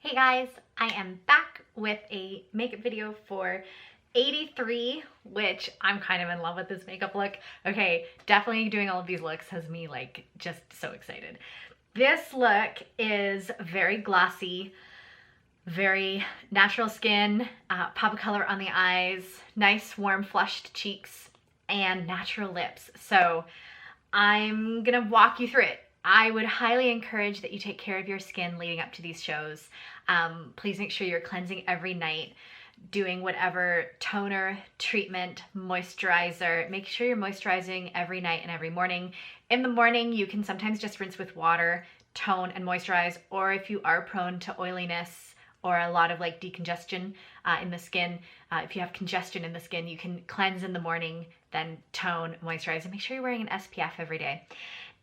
Hey guys, I am back with a makeup video for 83, which I'm kind of in love with this makeup look. Okay, definitely doing all of these looks has me like just so excited. This look is very glossy, very natural skin, pop of color on the eyes, nice warm flushed cheeks, and natural lips. So I'm gonna walk you through it. I would highly encourage that you take care of your skin leading up to these shows. Please make sure you're cleansing every night, doing whatever toner, treatment, moisturizer. Make sure you're moisturizing every night and every morning. In the morning, you can sometimes just rinse with water, tone and moisturize, or if you are prone to oiliness or a lot of like decongestion in the skin, if you have congestion in the skin, you can cleanse in the morning, then tone, moisturize, and make sure you're wearing an SPF every day.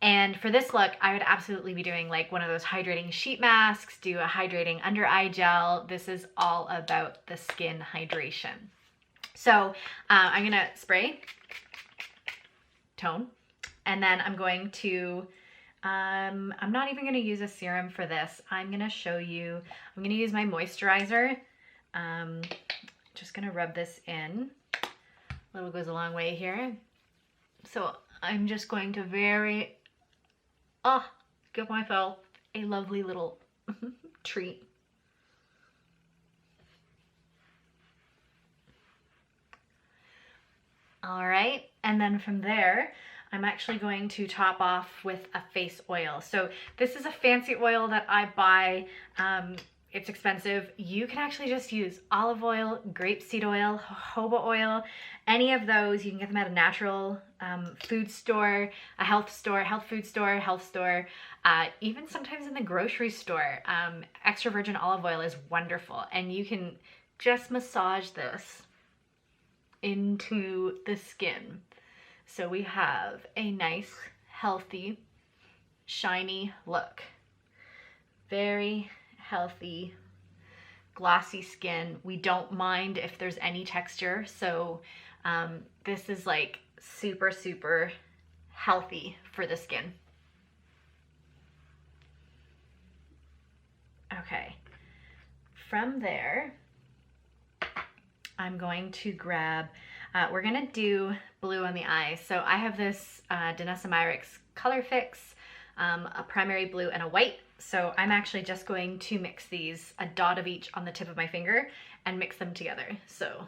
And for this look, I would absolutely be doing like one of those hydrating sheet masks, do a hydrating under eye gel. This is all about the skin hydration. So I'm gonna spray, tone, and then I'm going to, I'm not even gonna use a serum for this. I'm gonna show you, I'm gonna use my moisturizer. Just gonna rub this in. A little goes a long way here. So I'm just going to give myself a lovely little treat. All right, and then from there, I'm actually going to top off with a face oil. So this is a fancy oil that I buy. It's expensive. You can actually just use olive oil, grapeseed oil, jojoba oil, any of those. You can get them at a natural food store, a health food store, even sometimes in the grocery store. Extra virgin olive oil is wonderful, and you can just massage this into the skin. So we have a nice, healthy, shiny look. Very healthy, glossy skin. We don't mind if there's any texture, so this is like super, super healthy for the skin. Okay, from there, I'm going to grab, we're gonna do blue on the eye. So I have this Danessa Myricks Color Fix, a primary blue and a white. So I'm actually just going to mix these, a dot of each on the tip of my finger, and mix them together. So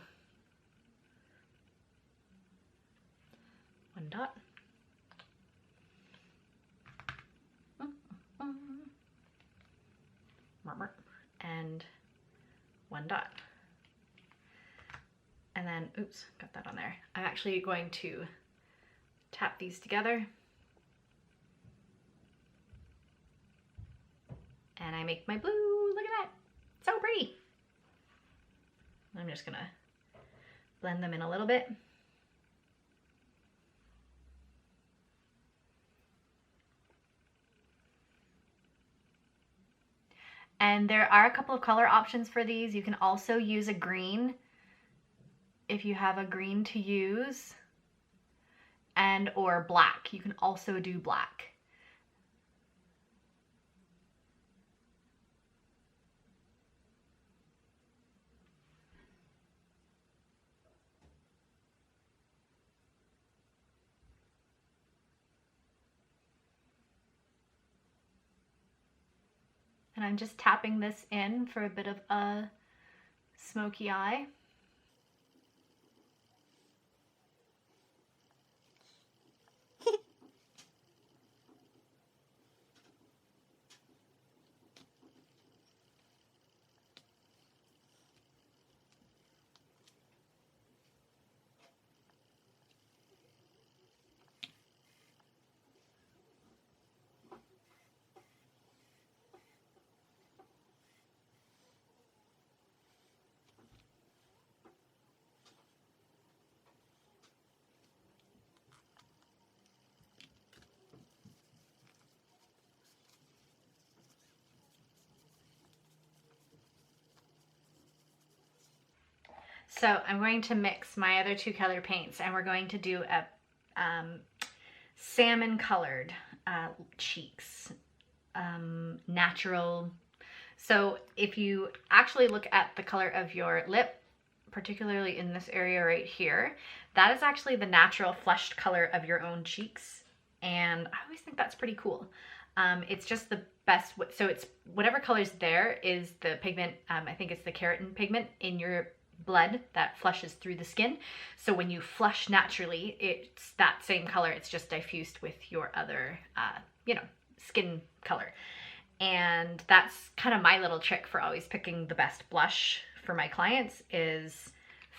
one dot. And one dot. And then, oops, got that on there. I'm actually going to tap these together. And I make my blue, look at that, so pretty. I'm just gonna blend them in a little bit. And there are a couple of color options for these. You can also use a green if you have a green to use, and or black. You can also do black. And I'm just tapping this in for a bit of a smoky eye. So I'm going to mix my other two color paints, and we're going to do a salmon colored cheeks, natural So if you actually look at the color of your lip, particularly in this area right here, that is actually the natural flushed color of your own cheeks. And I always think that's pretty cool. It's just the best, so it's whatever color's there is the pigment, I think it's the keratin pigment in your blood that flushes through the skin. So when you flush naturally, it's that same color, it's just diffused with your other, you know, skin color. And that's kind of my little trick for always picking the best blush for my clients, is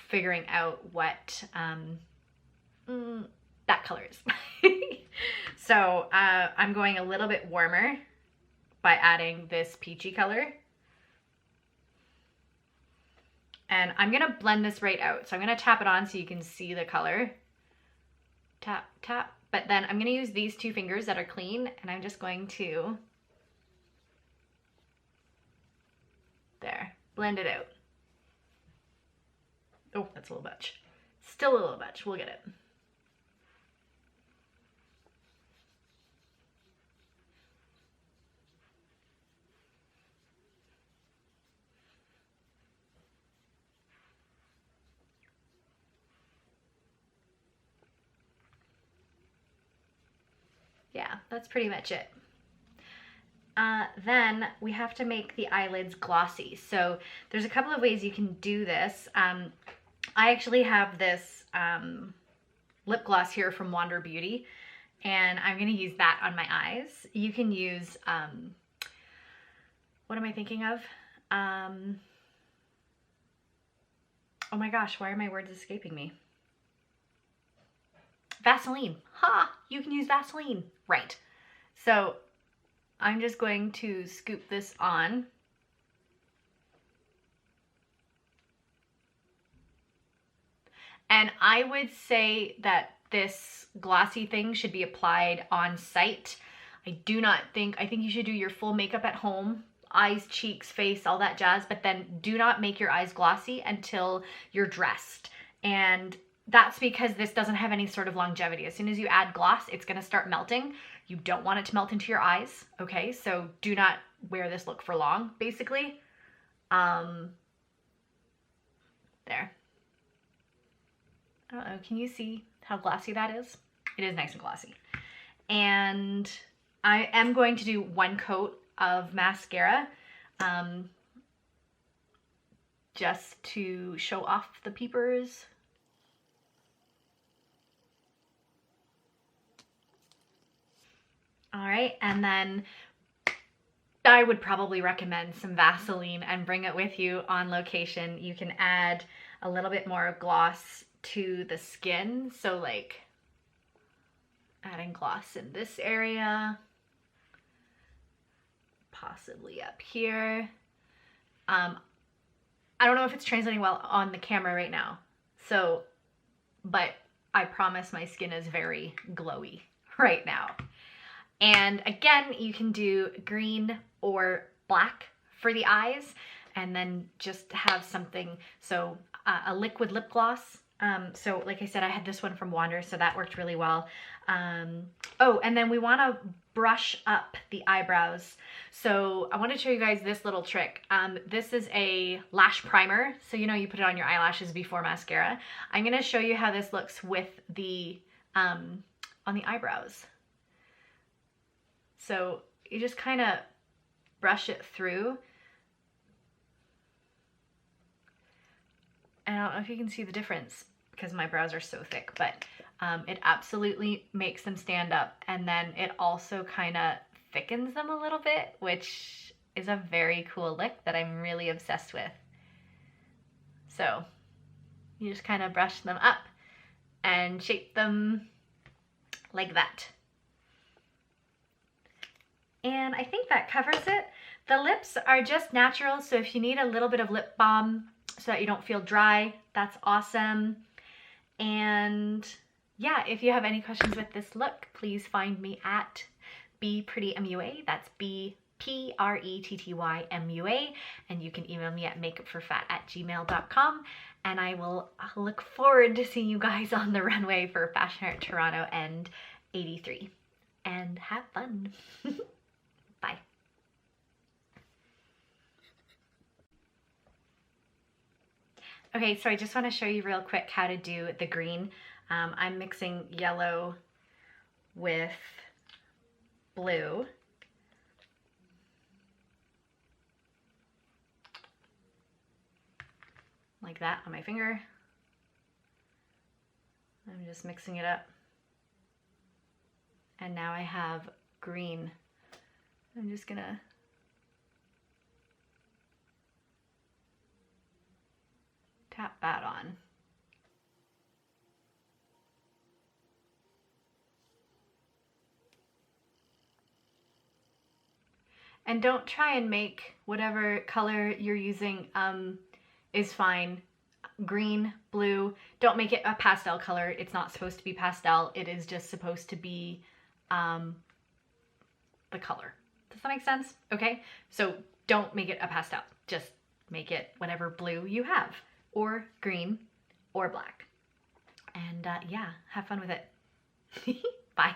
figuring out what that color is. So I'm going a little bit warmer by adding this peachy color. And I'm gonna blend this right out. So I'm gonna tap it on so you can see the color. Tap, tap. But then I'm gonna use these two fingers that are clean, and I'm just going to, there, blend it out. Oh, that's a little much. Still a little much, we'll get it. Yeah, that's pretty much it. Then we have to make the eyelids glossy. So there's a couple of ways you can do this. I actually have this lip gloss here from Wander Beauty, and I'm gonna use that on my eyes. You can use, what am I thinking of? Oh my gosh, why are my words escaping me? Vaseline. Ha! You can use Vaseline. Right. So I'm just going to scoop this on. And I would say that this glossy thing should be applied on site. I think you should do your full makeup at home, eyes, cheeks, face, all that jazz, but then do not make your eyes glossy until you're dressed. And that's because this doesn't have any sort of longevity. As soon as you add gloss, it's gonna start melting. You don't want it to melt into your eyes, okay? So do not wear this look for long, basically. There. I don't know, can you see how glossy that is? It is nice and glossy. And I am going to do one coat of mascara, just to show off the peepers. All right, and then I would probably recommend some Vaseline and bring it with you on location. You can add a little bit more gloss to the skin. So like adding gloss in this area, possibly up here. I don't know if it's translating well on the camera right now. So, but I promise my skin is very glowy right now. And again, you can do green or black for the eyes, and then just have something, so a liquid lip gloss. So like I said, I had this one from Wander, so that worked really well. Oh, and then we want to brush up the eyebrows. So I want to show you guys this little trick. This is a lash primer. So you know, you put it on your eyelashes before mascara. I'm going to show you how this looks with the, on the eyebrows. So you just kind of brush it through. And I don't know if you can see the difference because my brows are so thick, but it absolutely makes them stand up. And then it also kind of thickens them a little bit, which is a very cool look that I'm really obsessed with. So you just kind of brush them up and shape them like that. And I think that covers it. The lips are just natural, so if you need a little bit of lip balm so that you don't feel dry, that's awesome. And yeah, if you have any questions with this look, please find me at BPrettyMUA. That's BPrettyMUA. And you can email me at makeupforfat@gmail.com. And I will look forward to seeing you guys on the runway for Fashion Art Toronto and 83. And have fun. Bye. Okay, so I just want to show you real quick how to do the green. I'm mixing yellow with blue. Like that on my finger. I'm just mixing it up. And now I have green. I'm just gonna tap that on. And don't try and make whatever color you're using is fine. Green, blue, don't make it a pastel color. It's not supposed to be pastel. It is just supposed to be the color. Does that make sense? Okay, so don't make it a pastel. Just make it whatever blue you have, or green, or black. And yeah, have fun with it. Bye.